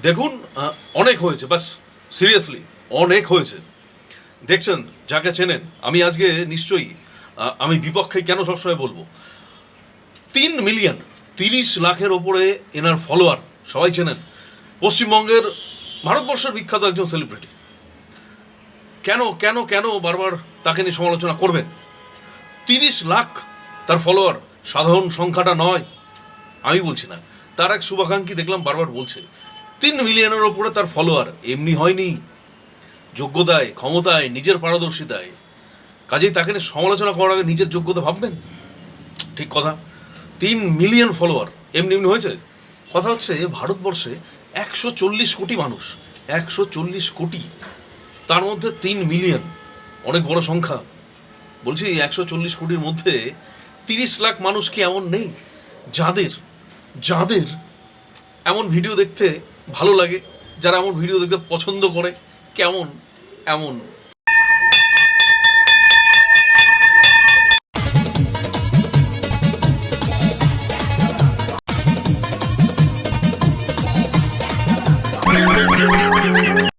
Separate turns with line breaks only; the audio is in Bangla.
দেখুন, অনেক হয়েছে, বাস সিরিয়াসলি অনেক হয়েছে। দেখছেন, যাকে চেনেন, আমি আজকে নিশ্চয়ই আমি বিপক্ষে কেন সবসময় বলবো। 3 মিলিয়ন, 30 লাখের ওপরে এনার ফলোয়ার, সবাই চেনেন। পশ্চিমবঙ্গের, ভারতবর্ষের বিখ্যাত একজন সেলিব্রিটি। কেন কেন কেন বারবার তাকে নিয়ে সমালোচনা করবেন? 30 লাখ তার ফলোয়ার, সাধারণ সংখ্যাটা নয়। আমি বলছি না, তার এক শুভাকাঙ্ক্ষী দেখলাম বারবার বলছে 3 মিলিয়নের ওপরে তার ফলোয়ার। এমনি হয়নি, যোগ্যতায়, ক্ষমতায়, নিজের পারদর্শিতায়। কাজেই তাকে নিয়ে সমালোচনা করার আগে নিজের যোগ্যতা ভাববেন। ঠিক কথা। 3 মিলিয়ন ফলোয়ার এমনি এমনি হয়েছে? কথা হচ্ছে, ভারতবর্ষে 140 কোটি মানুষ, 140 কোটি, তার মধ্যে 3 মিলিয়ন, অনেক বড় সংখ্যা। বলছি, 140 কোটির মধ্যে 30 লাখ মানুষ কি এমন নেই যাদের যাদের এমন ভিডিও দেখতে ভালো লাগে, যারা এমন ভিডিও দেখতে পছন্দ করে? কেমন এমন